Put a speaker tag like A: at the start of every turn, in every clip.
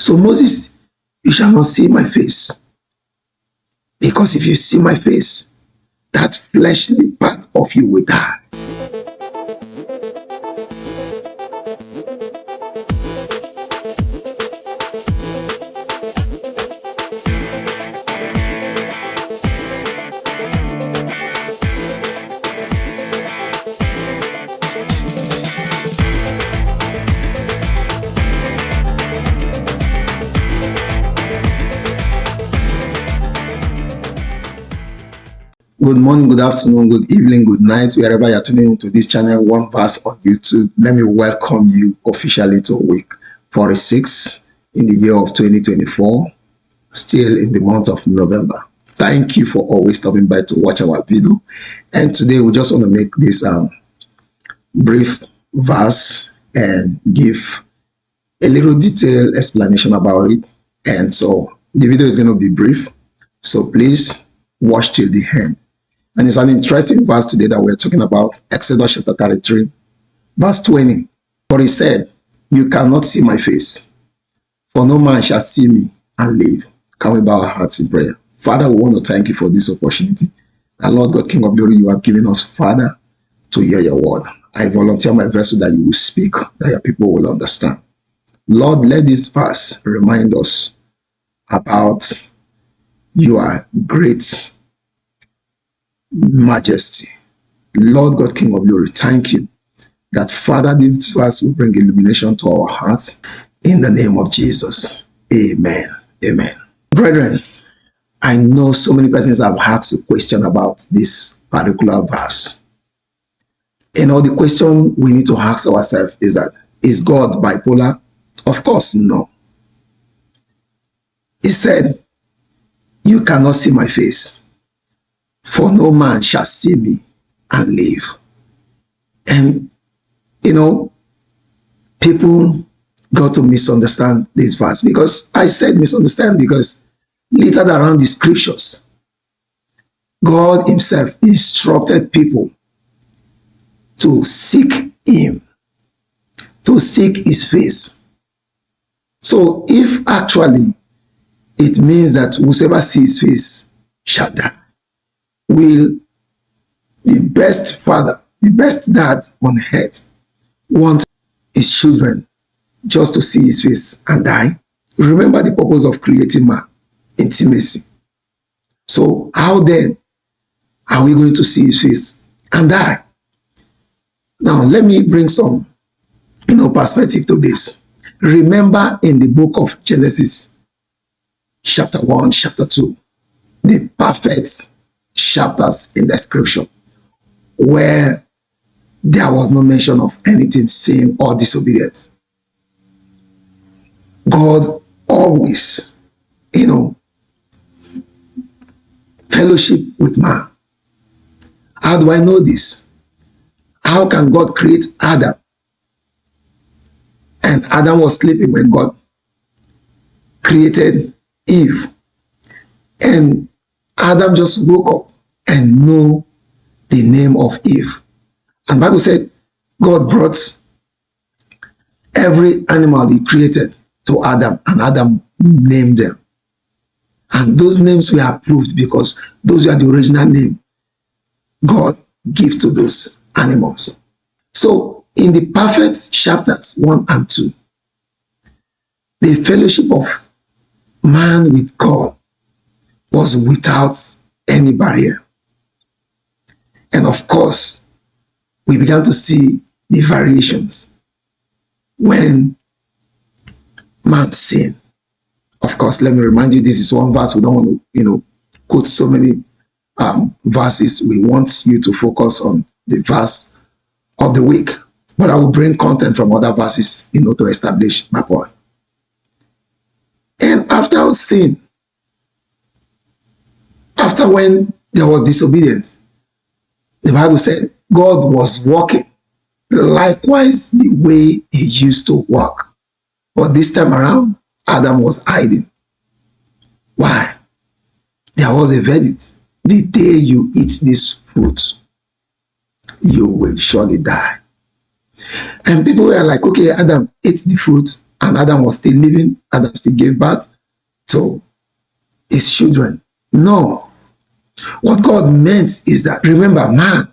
A: So Moses, you shall not see my face, because if you see my face, that fleshly part of you will die. Good morning, good afternoon, good evening, good night, wherever you're tuning into this channel, Oneverse on YouTube. Let me welcome you officially to week 46 in the year of 2024, still in the month of November. Thank you for always stopping by to watch our video. And today we just want to make this brief verse and give a little detailed explanation about it. And so the video is going to be brief, so please watch till the end. And it's an interesting verse today that we're talking about, Exodus chapter 33, verse 20. For he said, you cannot see my face, for no man shall see me and live. Can we bow our hearts in prayer? Father, we want to thank you for this opportunity. And Lord God, King of glory, you have given us, Father, to hear your word. I volunteer my vessel that you will speak, that your people will understand. Lord, let this verse remind us about your great majesty. Lord God, King of glory, thank you that, Father, this verse will bring illumination to our hearts in the name of Jesus. Amen. Amen. Brethren, I know so many persons have asked a question about this particular verse. You know, the question we need to ask ourselves is that, is God bipolar? Of course, no. He said, you cannot see my face, for no man shall see me and live. And, you know, people got to misunderstand this verse, because I said misunderstand because littered around the scriptures, God himself instructed people to seek him, to seek his face. So if actually it means that whosoever sees his face shall die, will the best father, the best dad on earth want his children just to see his face and die? Remember the purpose of creating man, intimacy. So how then are we going to see his face and die? Now let me bring some perspective to this. Remember in the book of Genesis chapter 1, chapter 2, the perfect chapters in the scripture where there was no mention of anything sin or disobedience. God always, fellowship with man. How do I know this? How can God create Adam? And Adam was sleeping when God created Eve. And Adam just woke up and knew the name of Eve. And the Bible said God brought every animal he created to Adam, and Adam named them. And those names were approved because those were the original name God gave to those animals. So in the perfect chapters 1 and 2, the fellowship of man with God was without any barrier. And of course, we began to see the variations when man sinned. Of course, let me remind you, this is one verse. We don't want to, quote so many verses. We want you to focus on the verse of the week. But I will bring content from other verses, to establish my point. And after sin, after when there was disobedience, the Bible said God was walking likewise the way he used to walk. But this time around, Adam was hiding. Why? There was a verdict. The day you eat this fruit, you will surely die. And people were like, okay, Adam ate the fruit, and Adam was still living, Adam still gave birth to his children. No. What God meant is that, remember, man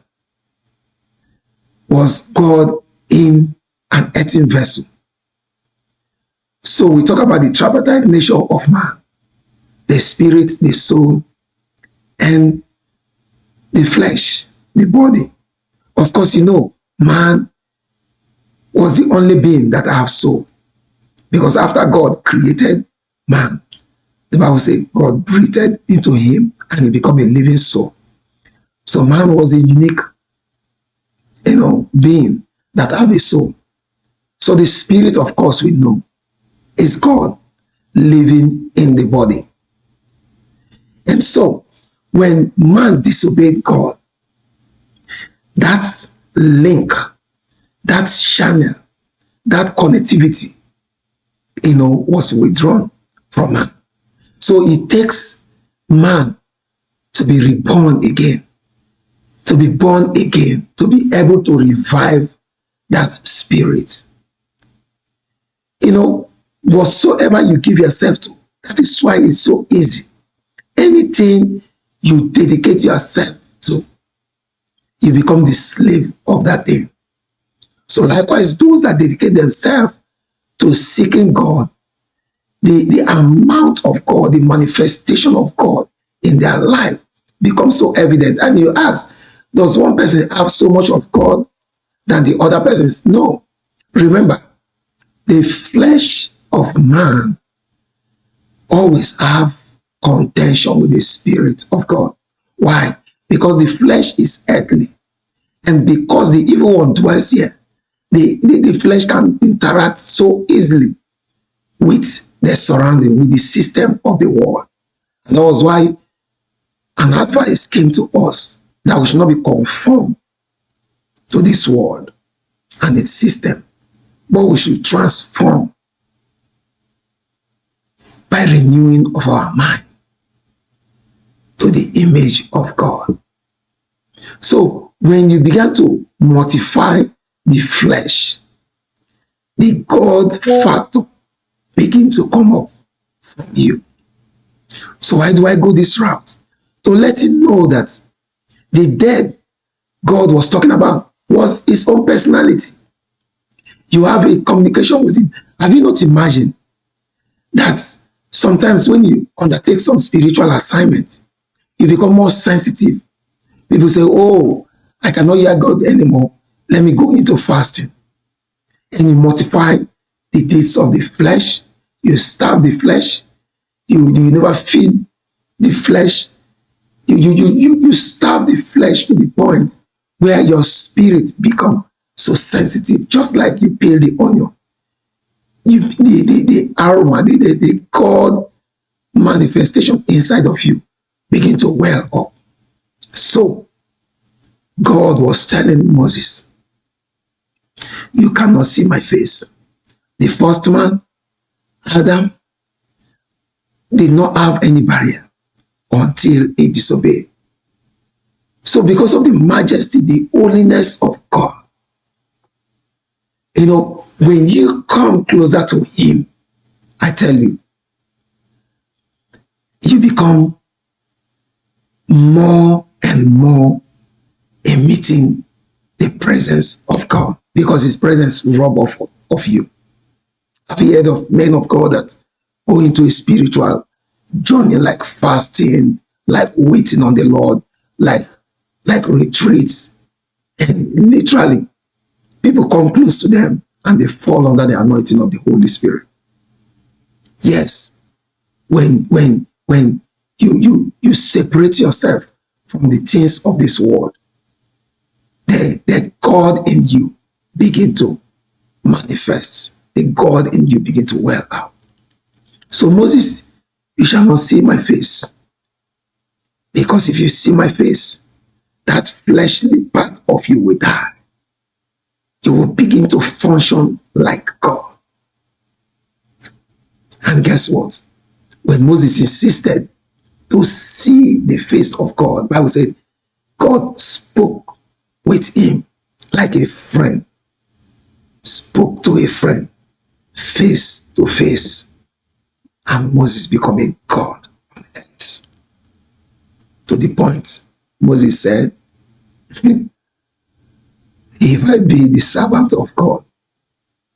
A: was God in an earthen vessel. So we talk about the tripartite nature of man, the spirit, the soul, and the flesh, the body. Of course, you know, man was the only being that have soul. Because after God created man, the Bible says God breathed into him and he became a living soul. So man was a unique, being that have a soul. So the spirit, of course, we know, is God living in the body. And so when man disobeyed God, that link, that channel, that connectivity, was withdrawn from man. So it takes man to be reborn again, to be born again, to be able to revive that spirit. Whatsoever you give yourself to, that is why it's so easy. Anything you dedicate yourself to, you become the slave of that thing. So likewise, those that dedicate themselves to seeking God, the amount of God, the manifestation of God in their life becomes so evident. And you ask, does one person have so much of God than the other persons? No. Remember, the flesh of man always have contention with the spirit of God. Why? Because the flesh is earthly. And because the evil one dwells here, the flesh can interact so easily with the surrounding, with the system of the world. And that was why an advice came to us that we should not be conformed to this world and its system, but we should transform by renewing of our mind to the image of God. So when you begin to mortify the flesh, the God factor begin to come up from you. So why do I go this route? To let you know that the dead God was talking about was his own personality. You have a communication with him. Have you not imagined that sometimes when you undertake some spiritual assignment, you become more sensitive? People say, oh, I cannot hear God anymore. Let me go into fasting. And you mortify the deeds of the flesh. You starve the flesh. You never feed the flesh. You starve the flesh to the point where your spirit become so sensitive, just like you peel the onion. The aroma, the God manifestation inside of you begin to well up. So God was telling Moses, you cannot see my face. The first man, Adam, did not have any barrier until he disobeyed. So because of the majesty, the holiness of God, when you come closer to him, I tell you, you become more and more emitting the presence of God, because his presence rub off of you. Have you heard of men of God that go into a spiritual journey, like fasting, like waiting on the Lord, like retreats, and literally people come close to them and they fall under the anointing of the Holy Spirit? Yes, when you separate yourself from the things of this world, the God in you begin to manifest. The God in you begin to well out. So Moses, you shall not see my face, because if you see my face, that fleshly part of you will die. You will begin to function like God. And guess what? When Moses insisted to see the face of God, the Bible said God spoke with him like a friend, spoke to a friend face to face. And Moses became a God on earth. To the point, Moses said, if I be the servant of God,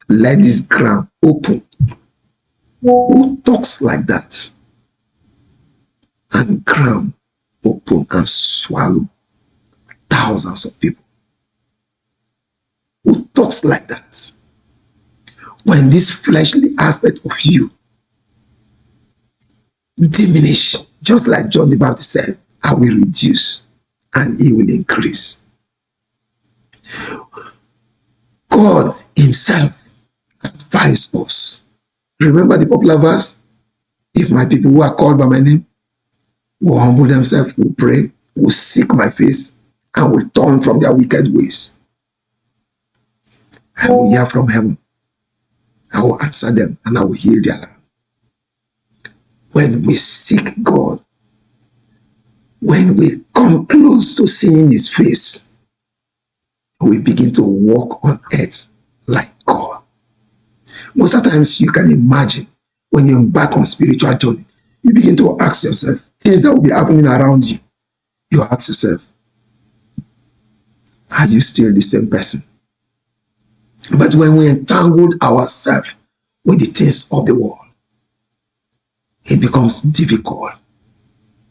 A: let this ground open. Who talks like that? And ground open and swallow thousands of people. Who talks like that? When this fleshly aspect of you diminish, just like John the Baptist said, I will reduce and he will increase. God himself advised us. Remember the popular verse? If my people who are called by my name will humble themselves, will pray, will seek my face, and will turn from their wicked ways, I will hear from heaven. I will answer them and I will heal their land. When we seek God, when we come close to seeing his face, we begin to walk on earth like God. Most of the times you can imagine when you embark on spiritual journey, you begin to ask yourself, things that will be happening around you. You ask yourself, are you still the same person? But when we entangled ourselves with the things of the world, it becomes difficult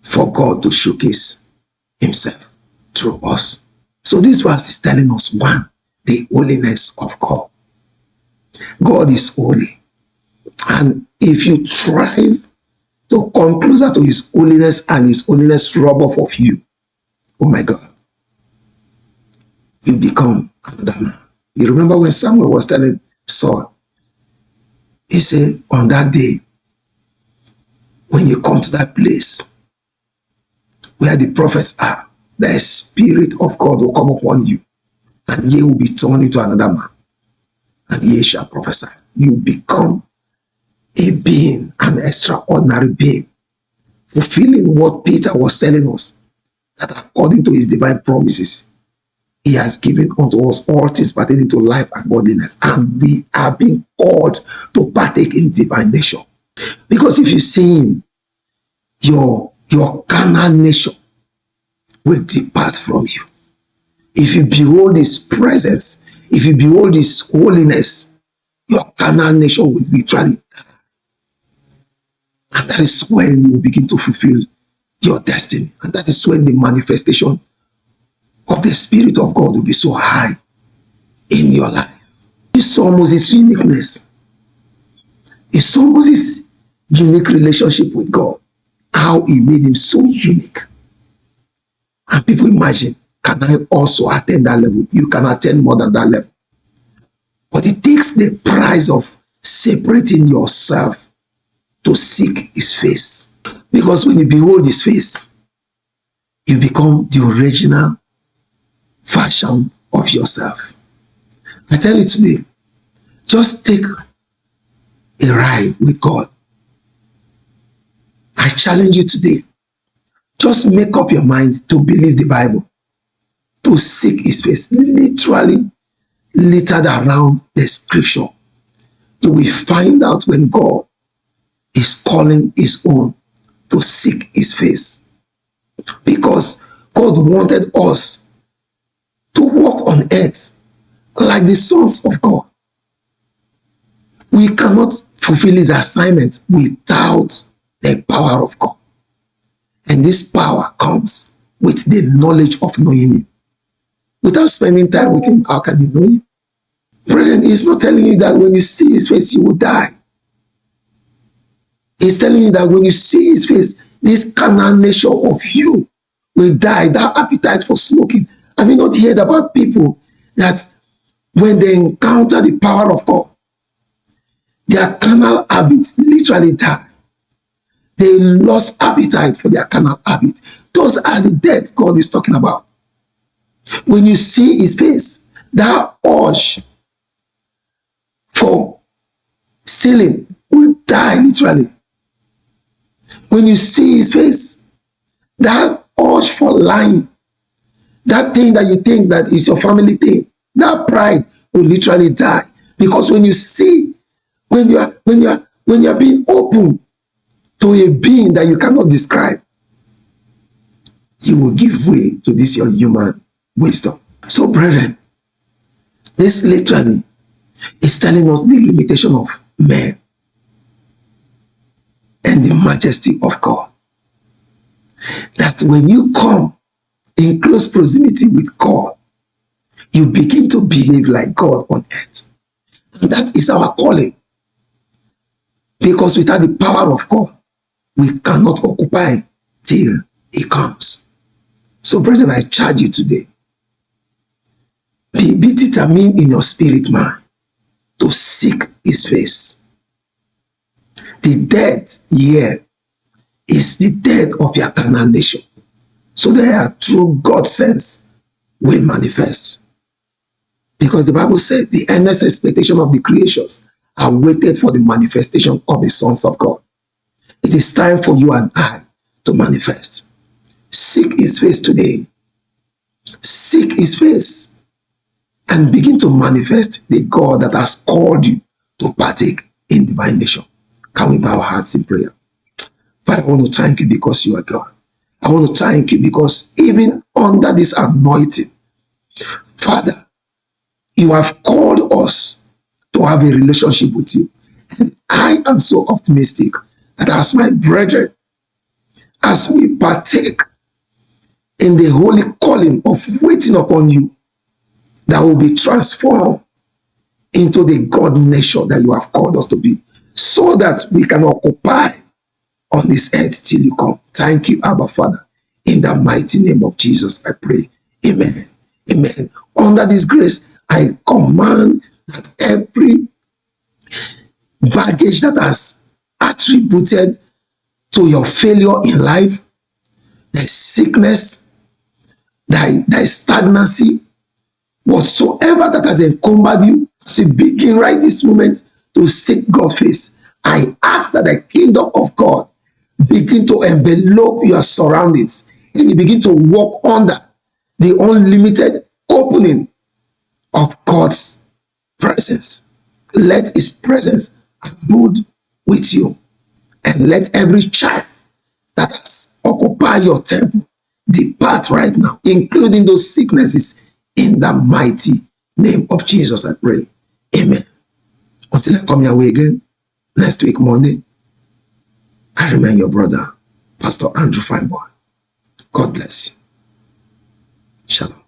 A: for God to showcase himself through us. So this verse is telling us, one, the holiness of God. God is holy. And if you strive to come closer to his holiness and his holiness rub off of you, oh my God, you become another man. You remember when Samuel was telling Saul, he said, on that day, when you come to that place where the prophets are, the Spirit of God will come upon you, and ye will be turned into another man, and ye shall prophesy. You become a being, an extraordinary being, fulfilling what Peter was telling us, that according to his divine promises, he has given unto us all things pertaining to life and godliness, and we are being called to partake in divine nature. Because if you see him, your carnal nature will depart from you. If you behold his presence, if you behold his holiness, your carnal nature will literally die. And that is when you will begin to fulfill your destiny. And that is when the manifestation of the Spirit of God will be so high in your life. You saw Moses' uniqueness. You saw Moses' unique relationship with God. How he made him so unique. And people imagine, can I also attain that level? You can attain more than that level. But it takes the price of separating yourself to seek his face. Because when you behold his face, you become the original version of yourself. I tell you today, just take a ride with God. I challenge you today. Just make up your mind to believe the Bible, to seek his face, literally littered around the scripture. You will find out when God is calling his own to seek his face. Because God wanted us to walk on earth like the sons of God. We cannot fulfill his assignment without the power of God. And this power comes with the knowledge of knowing him. Without spending time with him, how can you know him? Brethren, he's not telling you that when you see his face, you will die. He's telling you that when you see his face, this carnal nature of you will die. That appetite for smoking. Have you not heard about people that when they encounter the power of God, their carnal habits literally die? They lost appetite for their carnal habit. Those are the death God is talking about. When you see his face, that urge for stealing will die literally. When you see his face, that urge for lying, that thing that you think that is your family thing, that pride will literally die. Because when you see when you are being open to a being that you cannot describe, you will give way to this your human wisdom. So, brethren, this literally is telling us the limitation of man and the majesty of God. That when you come in close proximity with God, you begin to behave like God on earth. And that is our calling. Because without the power of God, we cannot occupy till He comes. So, brethren, I charge you today. Be determined in your spirit, man, to seek His face. The death here is the death of your carnal nature. So that true God sense will manifest. Because the Bible said the earnest expectation of the creations are waited for the manifestation of the sons of God. It is time for you and I to manifest. Seek His face today. Seek His face and begin to manifest the God that has called you to partake in divine nature. Can we bow our hearts in prayer? Father, I want to thank you because you are God. I want to thank you because even under this anointing, Father, you have called us to have a relationship with you. And I am so optimistic that as my brethren, as we partake in the holy calling of waiting upon you, that will be transformed into the God nature that you have called us to be, so that we can occupy on this earth till you come. Thank you, Abba Father. In the mighty name of Jesus, I pray. Amen. Amen. Under this grace, I command that every baggage that has attributed to your failure in life, the sickness, the stagnancy, whatsoever that has encumbered you, as you begin right this moment to seek God's face, I ask that the kingdom of God begin to envelop your surroundings and you begin to walk under the unlimited opening of God's presence. Let His presence abode with you, and let every child that has occupied your temple depart right now, including those sicknesses, in the mighty name of Jesus, I pray. Amen. Until I come your way again next week, Monday, I remain your brother, Pastor Andrew Fyneboy. God bless you. Shalom.